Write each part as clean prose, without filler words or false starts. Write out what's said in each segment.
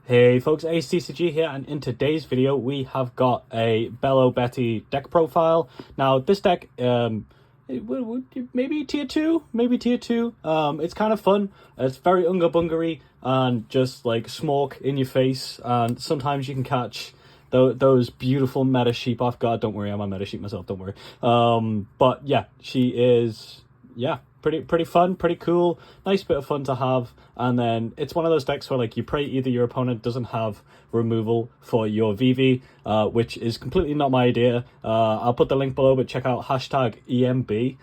Hey folks, Ace TCG here, and in today's video we have got a Bello Betty deck profile. Now this deck, maybe tier 2, it's kind of fun. It's very unga bungery and just like smoke in your face, and sometimes you can catch those beautiful meta sheep off guard. Don't worry, I'm a meta sheep myself, don't worry. But yeah, she is, pretty fun, pretty cool, nice bit of fun to have. And then it's one of those decks where like you pray either your opponent doesn't have removal for your VV, which is completely not my idea. I'll put the link below, but check out hashtag EMB.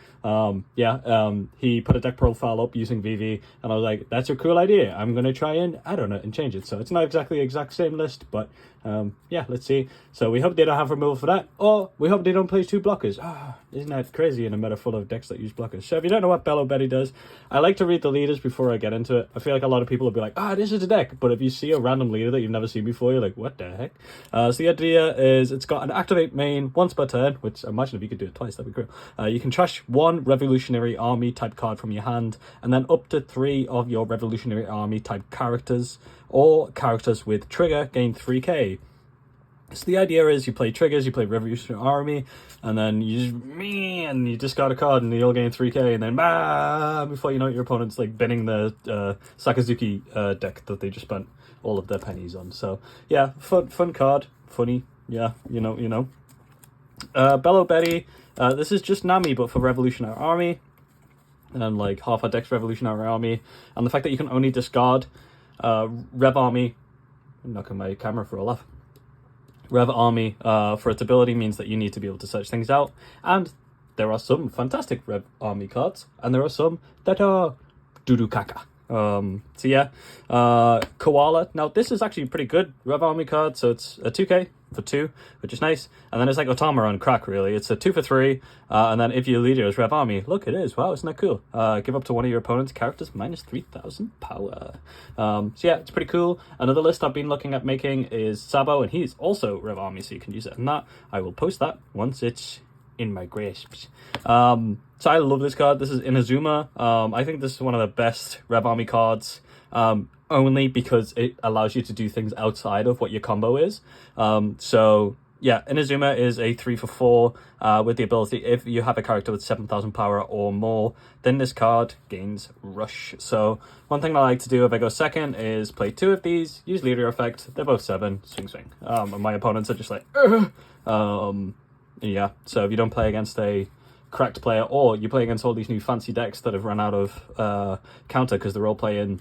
He put a deck profile up using VV, and I was like, that's a cool idea. I'm going to try and add on it and change it. So it's not exactly the exact same list, but let's see. So we hope they don't have removal for that, or we hope they don't play 2 blockers. Isn't that crazy in a meta full of decks that use blockers? So if you don't know what Bello Betty does, I like to read the leaders before I get into it. I feel like a lot of people will be like, this is a deck. But if you see a random leader that you've never seen before, you're like, what the heck? So the idea is it's got an activate main once per turn, which imagine if you could do it twice, that'd be cool. You can trash 1 Revolutionary Army type card from your hand, and then up to 3 of your Revolutionary Army type characters or characters with trigger gain 3k. So the idea is you play triggers, you play Revolutionary Army, and then you discard a card and you'll gain 3k, and then before you know it, your opponent's like binning the Sakazuki deck that they just spent all of their pennies on. So yeah, fun card, funny, yeah, you know. Bello Betty, this is just Nami but for Revolutionary Army, and like half our deck's Revolutionary Army, and the fact that you can only discard Rev Army, I'm knocking my camera for a laugh. Rev Army for its ability means that you need to be able to search things out, and there are some fantastic Rev Army cards, and there are some that are doo-doo caca. Koala. Now this is actually a pretty good Rev Army card, so it's a 2k for 2, which is nice. And then it's like Otama on crack, really. It's a 2 for 3, and then if your leader is Rev Army, look, it is. Wow, isn't that cool? Give up to one of your opponent's characters minus 3,000 power. It's pretty cool. Another list I've been looking at making is Sabo, and he's also Rev Army, so you can use it in that. I will post that once it's in my grasp. So I love this card. This is Inazuma. I think this is one of the best Rev Army cards, only because it allows you to do things outside of what your combo is. Inazuma is a 3 for 4 with the ability, if you have a character with 7,000 power or more, then this card gains Rush. So one thing I like to do if I go second is play 2 of these, use leader effect. They're both 7, swing. And my opponents are just like, so if you don't play against a cracked player, or you play against all these new fancy decks that have run out of counter because they're all playing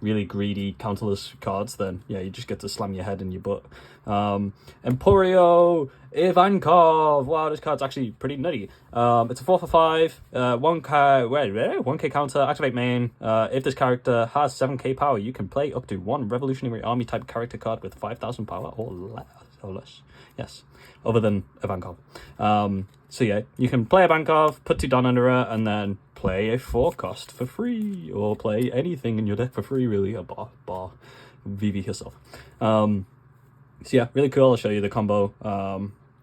really greedy counterless cards, then you just get to slam your head in your butt. Emporio Ivankov. Wow, this card's actually pretty nutty. It's a 4 for 5, 1k counter, activate main. If this character has 7k power, you can play up to 1 Revolutionary Army type character card with 5,000 power or less. Yes, other than Ivankov. You can play Ivankov, put 2 down under her, and then play a 4 cost for free, or play anything in your deck for free, really. A bar VV herself. Really cool. I'll show you the combo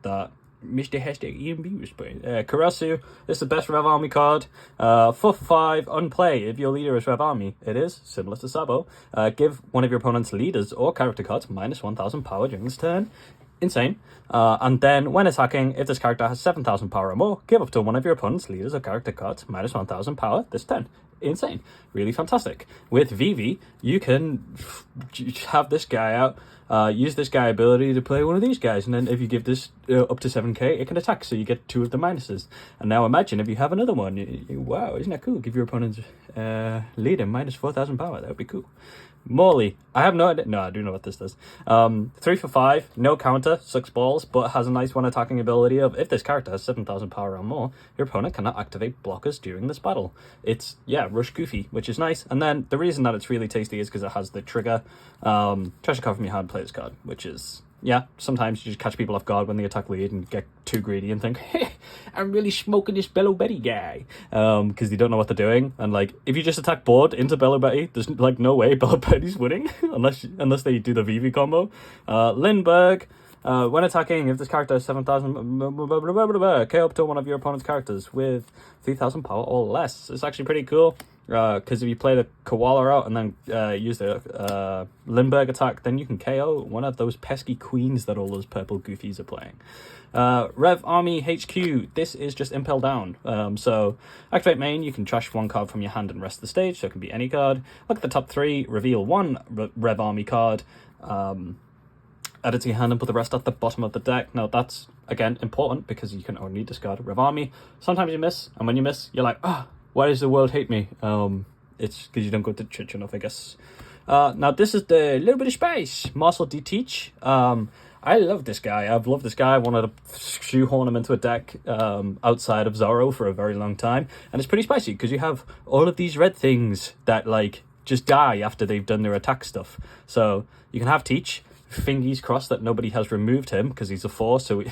that Mr. Hashtag EMB was playing. Karasu, this is the best Rev Army card. 4 for 5, unplay. If your leader is Rev Army, it is similar to Sabo. Give one of your opponent's leaders or character cards minus 1,000 power during this turn. Insane. And then when attacking, if this character has 7,000 power or more, give up to one of your opponent's leaders or character cards minus 1,000 power this turn. Insane. Really fantastic. With VV, you can have this guy out, use this guy ability to play one of these guys, and then if you give this up to 7k, it can attack, so you get 2 of the minuses. And now imagine if you have another one. Wow, isn't that cool? Give your opponent's leader minus 4,000 power. That would be cool. Morley, I have no idea. No, I do know what this does. 3 for 5, no counter, sucks balls, but has a nice one attacking ability of, if this character has 7,000 power or more, your opponent cannot activate blockers during this battle. It's, Rush Goofy, which is nice. And then the reason that it's really tasty is because it has the trigger. Treasure card from your hand, play this card, which is, sometimes you just catch people off guard when they attack lead and get too greedy and think, hey, I'm really smoking this Bello Betty guy, because they don't know what they're doing. And like, if you just attack board into Bello Betty, there's like no way Bello Betty's winning unless they do the VV combo. Lindbergh, when attacking, if this character has 7,000, KO up to one of your opponent's characters with 3,000 power or less. It's actually pretty cool. Because if you play the Koala out and then use the Limburg attack, then you can KO one of those pesky queens that all those purple goofies are playing. Rev Army HQ, this is just Impel Down. So activate main, you can trash one card from your hand and rest the stage, so it can be any card. Look at the top 3, reveal one Rev Army card, add it to your hand and put the rest at the bottom of the deck. Now that's, again, important because you can only discard Rev Army. Sometimes you miss, and when you miss, you're like, why does the world hate me? It's because you don't go to church enough, I guess. Now this is the little bit of space, Marcel D. Teach. I love this guy. I've loved this guy. I wanted to shoehorn him into a deck outside of Zorro for a very long time. And it's pretty spicy because you have all of these red things that like just die after they've done their attack stuff. So you can have Teach. Fingies crossed that nobody has removed him because he's a 4, so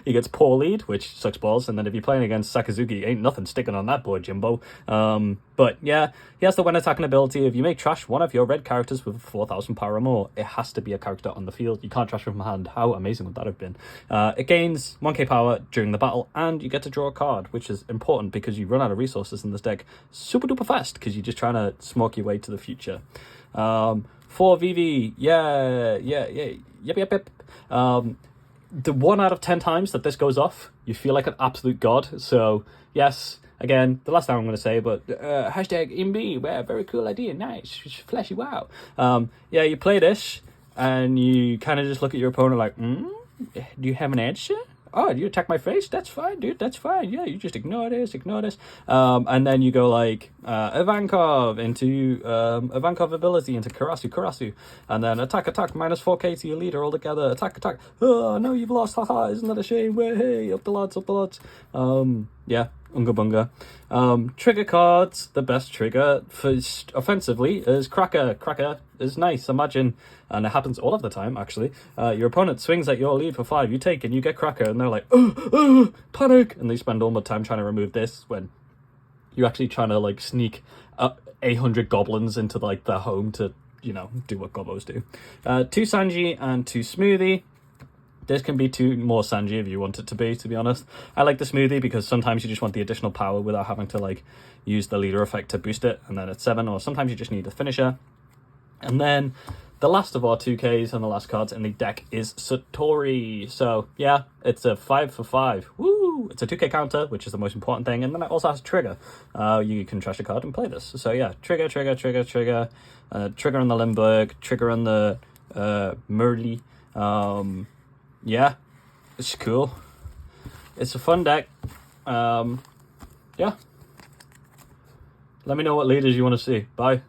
he gets poor lead, which sucks balls. And then if you're playing against Sakazuki, ain't nothing sticking on that boy, Jimbo. But yeah, he has the when attacking ability. If you make trash one of your red characters with 4,000 power or more, it has to be a character on the field. You can't trash from hand. How amazing would that have been? It gains 1k power during the battle, and you get to draw a card, which is important because you run out of resources in this deck super duper fast because you're just trying to smoke your way to the future. 4 VV, yep. The 1 out of 10 times that this goes off, you feel like an absolute god. So, yes, again, the last time I'm going to say, but hashtag IMB, wow, very cool idea, nice, flashy, wow. Yeah, you play this, and you kind of just look at your opponent like, do you have an answer? Oh, you attack my face? That's fine, dude. That's fine. Yeah, you just ignore this. And then you go like Ivankov into Ivankov ability into Karasu. And then attack, minus 4k to your leader altogether. Attack. Oh, no, you've lost. Haha, isn't that a shame? Hey, up the lads. Yeah, Unga Bunga. Trigger cards, the best trigger for offensively is Cracker. Cracker is nice, imagine, and it happens all of the time, actually. Your opponent swings at your lead for 5, you take and you get Cracker, and they're like, panic! And they spend all the time trying to remove this when you're actually trying to, like, sneak 800 goblins into, like, their home to, you know, do what gobos do. 2 Sanji and 2 Smoothie. This can be 2 more Sanji if you want it to be honest. I like the Smoothie because sometimes you just want the additional power without having to, like, use the leader effect to boost it, and then it's 7, or sometimes you just need a finisher. And then the last of our 2Ks and the last cards in the deck is Satori. So, yeah, it's a 5 for 5. Woo! It's a 2K counter, which is the most important thing, and then it also has Trigger. You can trash a card and play this. So, yeah, Trigger. Trigger on the Limburg, Trigger on the Merly. Yeah, it's cool. It's a fun deck. Yeah. Let me know what leaders you want to see. Bye.